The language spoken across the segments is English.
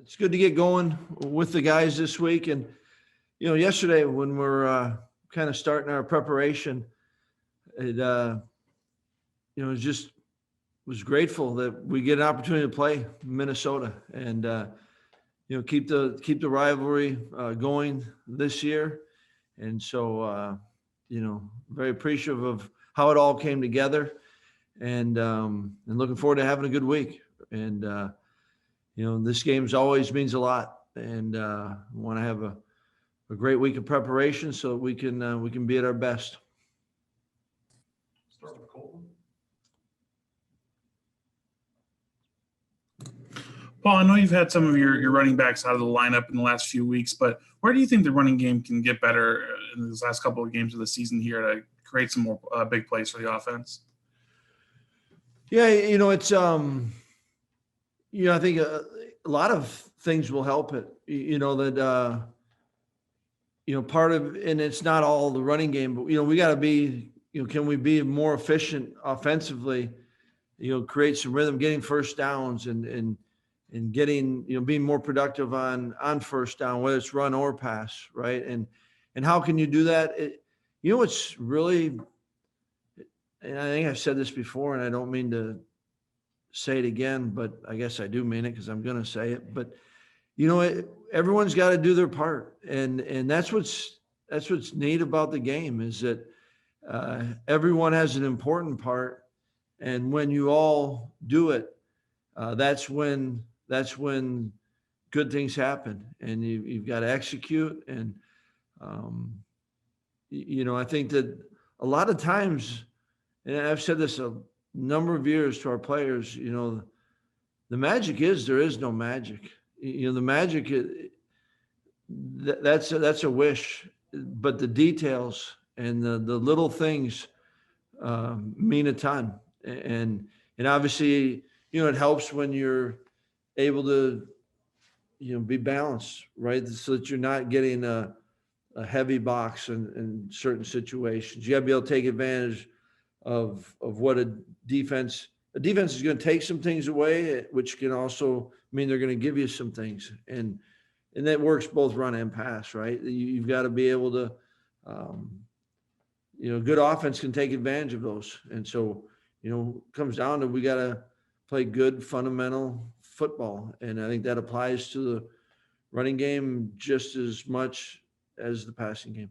it's good to get going with the guys this week. And, yesterday when we're kind of starting our preparation, it, just was grateful that we get an opportunity to play Minnesota and, keep the rivalry going this year. And so, very appreciative of how it all came together and looking forward to having a good week. And, this game's always means a lot, and want to have a great week of preparation so that we can be at our best. Start with Colton. Paul, I know you've had some of your running backs out of the lineup in the last few weeks, but where do you think the running game can get better in these last couple of games of the season here to create some more big plays for the offense? Yeah, it's I think a lot of things will help it. Part of, and it's not all the running game, but we got to be, can we be more efficient offensively? Create some rhythm, getting first downs and getting, being more productive on first down, whether it's run or pass, right? And how can you do that? It's really, and I think I've said this before, and I don't mean to say it again, but I guess I do mean it because I'm going to say it. But everyone's got to do their part, and that's what's neat about the game is that everyone has an important part, and when you all do it, that's when good things happen, and you've got to execute. And I think that a lot of times, and I've said this a number of years to our players, the magic is there is no magic. The magic, that's a wish, but the details and the little things mean a ton. And obviously, it helps when you're able to, be balanced, right? So that you're not getting a heavy box in certain situations. You got to be able to take advantage of what a defense is going to take some things away, which can also mean they're going to give you some things. And that works both run and pass, right? You've got to be able to, good offense can take advantage of those. And so, it comes down to, we got to play good fundamental football. And I think that applies to the running game just as much as the passing game.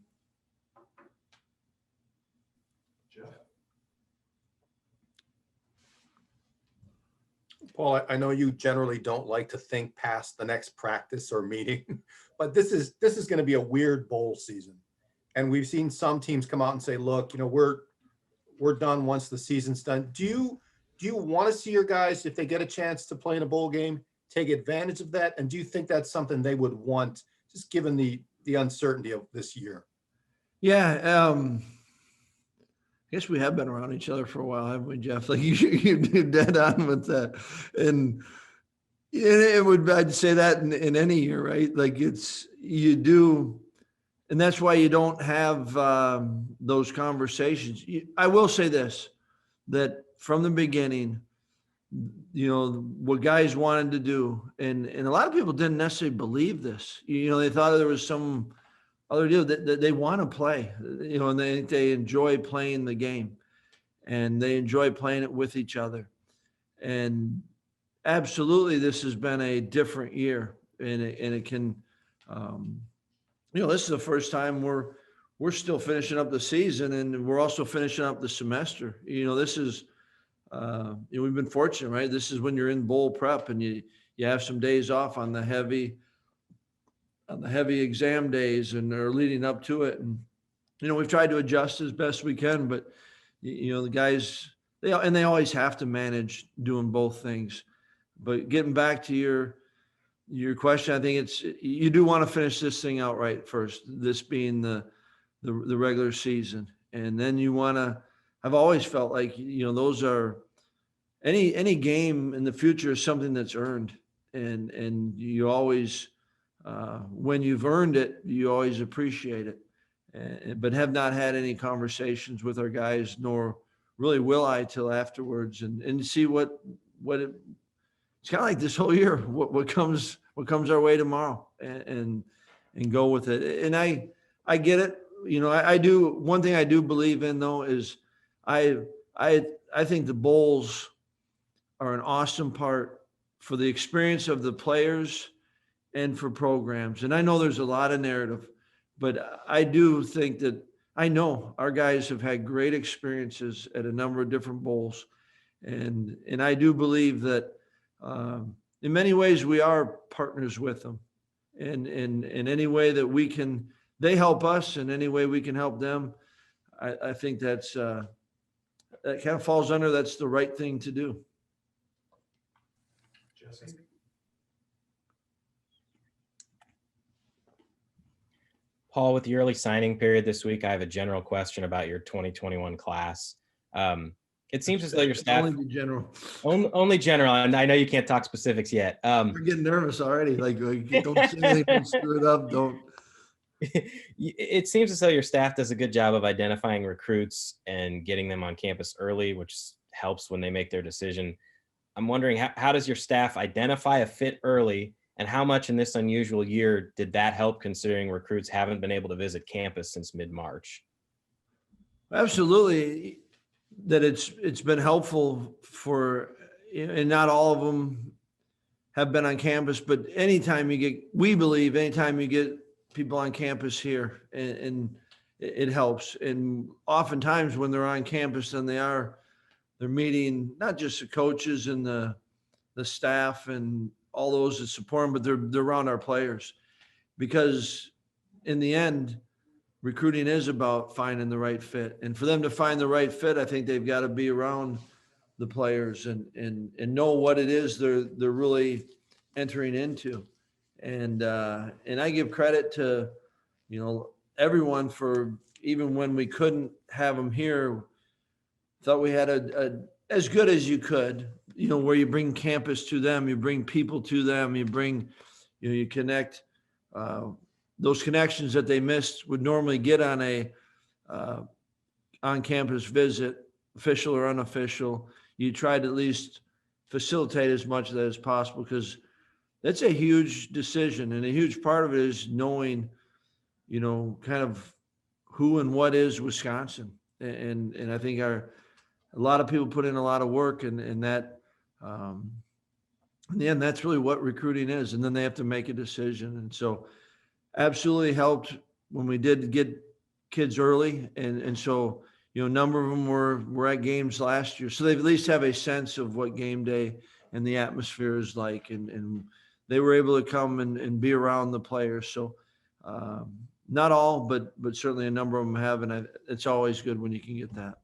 Paul, I know you generally don't like to think past the next practice or meeting, but this is going to be a weird bowl season. And we've seen some teams come out and say, look, we're done once the season's done. Do you want to see your guys, if they get a chance to play in a bowl game, take advantage of that? And do you think that's something they would want, just given the uncertainty of this year? Yeah. I guess we have been around each other for a while, haven't we, Jeff? Like you're dead on with that. And it would, I'd say that in any year, right? Like you do. And that's why you don't have those conversations. I will say this, that from the beginning, what guys wanted to do, and a lot of people didn't necessarily believe this. They thought there was some other deal that they want to play, and they enjoy playing the game, and they enjoy playing it with each other. And absolutely, this has been a different year, and it can, this is the first time we're still finishing up the season, and we're also finishing up the semester. This is, we've been fortunate, right? This is when you're in bowl prep, and you have some days off on the heavy exam days and are leading up to it. And, we've tried to adjust as best we can, but the guys, they always have to manage doing both things. But getting back to your question, I think you do want to finish this thing out right first, this being the regular season. And then you want to, I've always felt like, those are any game in the future is something that's earned. And you always, when you've earned it, you always appreciate it, but have not had any conversations with our guys, nor really will I till afterwards, and see what it's kind of like this whole year, what what comes our way tomorrow and go with it. And I get it. You know, I do. One thing I do believe in though is I think the bowls are an awesome part for the experience of the players and for programs. And I know there's a lot of narrative, but I do think that I know our guys have had great experiences at a number of different bowls. And I do believe that in many ways we are partners with them. And in any way that we can, they help us in any way we can help them. I think that's that kind of falls under, that's the right thing to do. Jesse? Paul, with the early signing period this week, I have a general question about your 2021 class. It seems as though your staff Only general. only general, and I know you can't talk specifics yet. We're getting nervous already. Like don't say anything, don't screw it up. Don't. It seems as though your staff does a good job of identifying recruits and getting them on campus early, which helps when they make their decision. I'm wondering, how does your staff identify a fit early, and how much in this unusual year did that help, considering recruits haven't been able to visit campus since mid-March? Absolutely, that it's been helpful for, and not all of them have been on campus, but we believe anytime you get people on campus here, and it helps. And oftentimes when they're on campus, then they're meeting not just the coaches and the staff and all those that support them, but they're around our players, because in the end, recruiting is about finding the right fit. And for them to find the right fit, I think they've got to be around the players and know what it is they're really entering into. And I give credit to, everyone for, even when we couldn't have them here, thought we had a as good as you could, where you bring campus to them, you bring people to them, you bring, you connect, those connections that they missed would normally get on a on-campus visit, official or unofficial. You try to at least facilitate as much of that as possible, because that's a huge decision, and a huge part of it is knowing, kind of who and what is Wisconsin. And I think a lot of people put in a lot of work, and that in the end, that's really what recruiting is. And then they have to make a decision. And so absolutely helped when we did get kids early. And so, a number of them were at games last year. So they at least have a sense of what game day and the atmosphere is like. And they were able to come and be around the players. So not all, but certainly a number of them have. And it's always good when you can get that.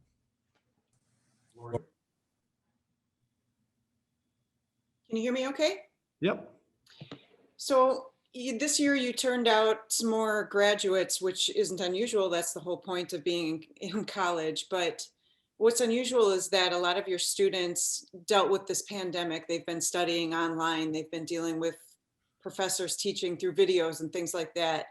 Can you hear me okay? Yep. So this year you turned out some more graduates, which isn't unusual. That's the whole point of being in college. But what's unusual is that a lot of your students dealt with this pandemic. They've been studying online. They've been dealing with professors teaching through videos and things like that.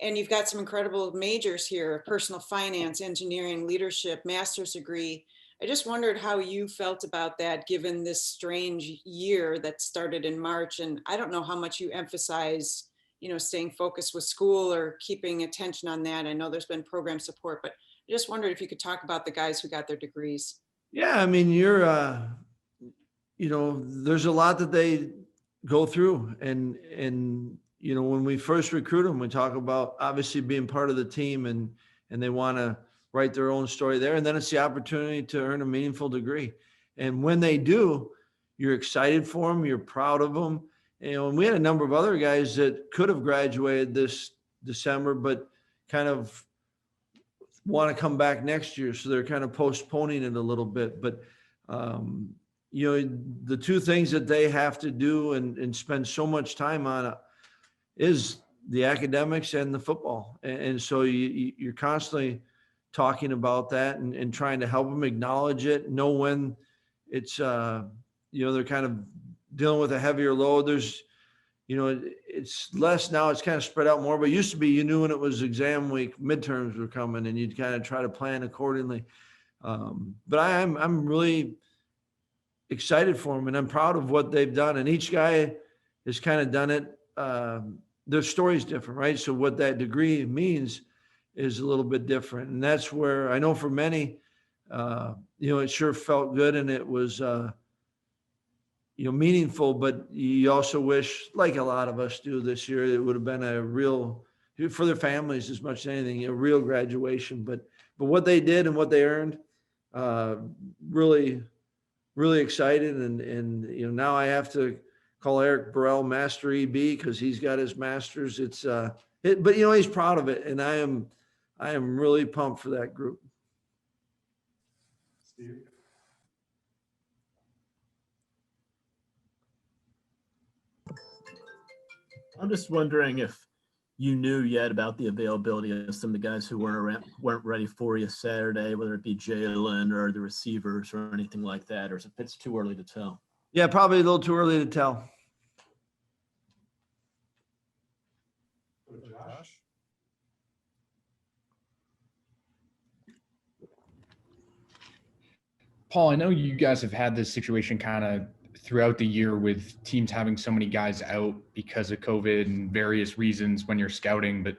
And you've got some incredible majors here: personal finance, engineering, leadership, master's degree. I just wondered how you felt about that, given this strange year that started in March. And I don't know how much you emphasize, staying focused with school or keeping attention on that. I know there's been program support, but I just wondered if you could talk about the guys who got their degrees. Yeah, I mean, there's a lot that they go through. And when we first recruit them, we talk about obviously being part of the team, and they want to write their own story there. And then it's the opportunity to earn a meaningful degree. And when they do, you're excited for them, you're proud of them. And we had a number of other guys that could have graduated this December, but kind of want to come back next year. So they're kind of postponing it a little bit. But, the two things that they have to do and spend so much time on is the academics and the football. And so you're constantly talking about that and trying to help them acknowledge it, know when it's, they're kind of dealing with a heavier load. There's, it's less now, it's kind of spread out more, but it used to be, you knew when it was exam week, midterms were coming, and you'd kind of try to plan accordingly. But I'm really excited for them, and I'm proud of what they've done. And each guy has kind of done it their story's different, right? So what that degree means is a little bit different. And that's where I know for many, it sure felt good and it was, meaningful, but you also wish, like a lot of us do this year, it would have been a real, for their families as much as anything, a real graduation. But what they did and what they earned, really, really excited. And now I have to call Eric Burrell Master EB because he's got his master's. But he's proud of it, and I am really pumped for that group. Steve? I'm just wondering if you knew yet about the availability of some of the guys who weren't ready for you Saturday, whether it be Jalen or the receivers or anything like that, or if it's too early to tell. Yeah, probably a little too early to tell. Josh? Paul, I know you guys have had this situation kind of throughout the year with teams having so many guys out because of COVID and various reasons when you're scouting, but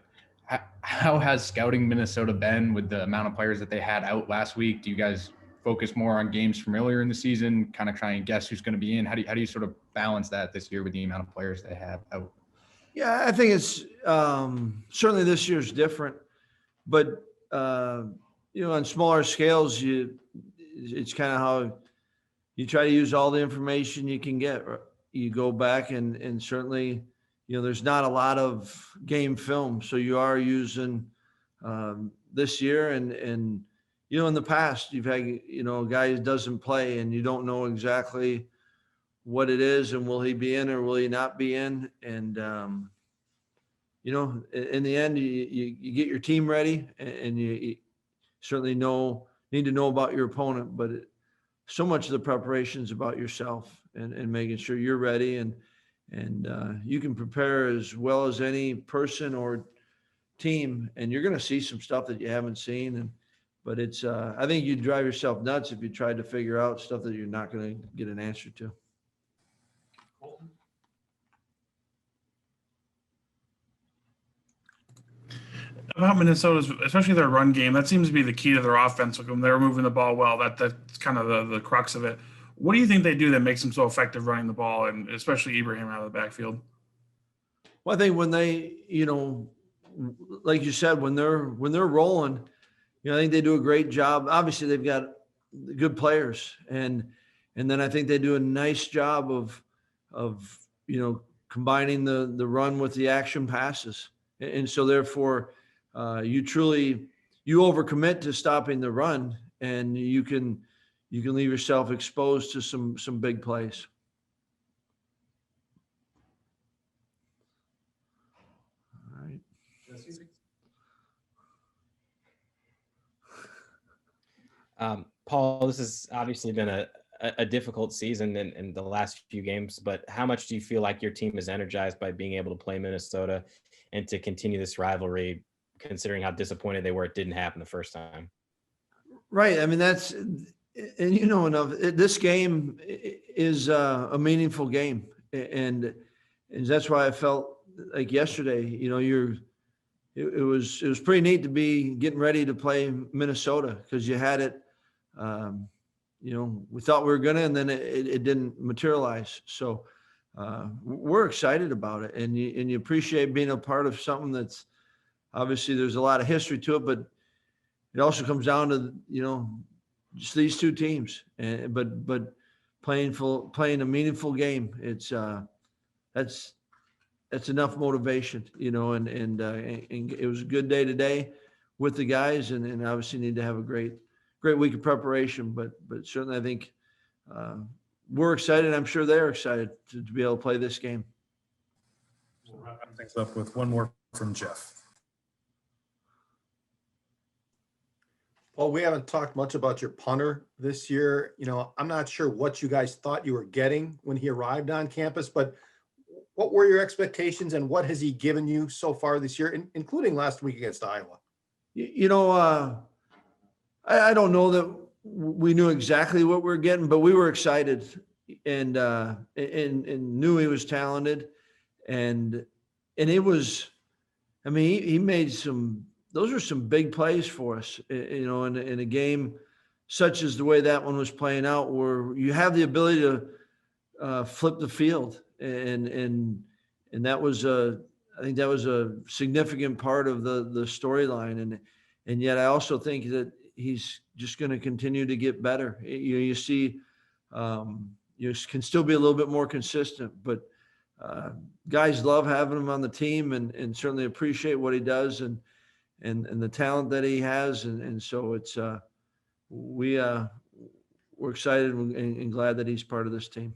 how has scouting Minnesota been with the amount of players that they had out last week? Do you guys focus more on games from earlier in the season, kind of try and guess who's going to be in? How do you sort of balance that this year with the amount of players they have out? Yeah, I think it's certainly this year's different, but on smaller scales, it's kind of how you try to use all the information you can get. You go back and certainly, there's not a lot of game film, so you are using this year and in the past you've had a guy who doesn't play and you don't know exactly what it is and will he be in or will he not be in, and in the end you get your team ready and you certainly need to know about your opponent, but so much of the preparation is about yourself and making sure you're ready and you can prepare as well as any person or team, and you're going to see some stuff that you haven't seen. But it's I think you'd drive yourself nuts if you tried to figure out stuff that you're not going to get an answer to. About Minnesota's, especially their run game, that seems to be the key to their offense. Like when they're moving the ball well, that's kind of the crux of it. What do you think they do that makes them so effective running the ball, and especially Ibrahim out of the backfield? Well, I think when they, like you said, when they're rolling, I think they do a great job. Obviously, they've got good players, and then I think they do a nice job of combining the run with the action passes, and so therefore you overcommit to stopping the run, and you can leave yourself exposed to some big plays. All right. Paul, this has obviously been a difficult season in the last few games, but how much do you feel like your team is energized by being able to play Minnesota and to continue this rivalry, considering how disappointed they were it didn't happen the first time? Right. I mean, enough. This game is a meaningful game, and that's why I felt like yesterday. It was pretty neat to be getting ready to play Minnesota because you had it. We thought we were gonna, and then it didn't materialize. So we're excited about it, and you appreciate being a part of something that's obviously there's a lot of history to it, but it also comes down to just these two teams, but playing a meaningful game. It's that's enough motivation, and it was a good day today with the guys, and obviously need to have a great week of preparation. But certainly I think we're excited. I'm sure they're excited to be able to play this game. We'll wrap things up with one more from Jeff. Well, we haven't talked much about your punter this year. I'm not sure what you guys thought you were getting when he arrived on campus, but what were your expectations and what has he given you so far this year, including last week against Iowa? I don't know that we knew exactly what we were getting, but we were excited and knew he was talented. and it was, I mean, he made those were some big plays for us, you know, in a game such as the way that one was playing out, where you have the ability to flip the field, and that was I think that was a significant part of the storyline, and yet I also think that he's just going to continue to get better. You see, you can still be a little bit more consistent, but guys love having him on the team, and certainly appreciate what he does and the talent that he has, and so it's we're excited and glad that he's part of this team.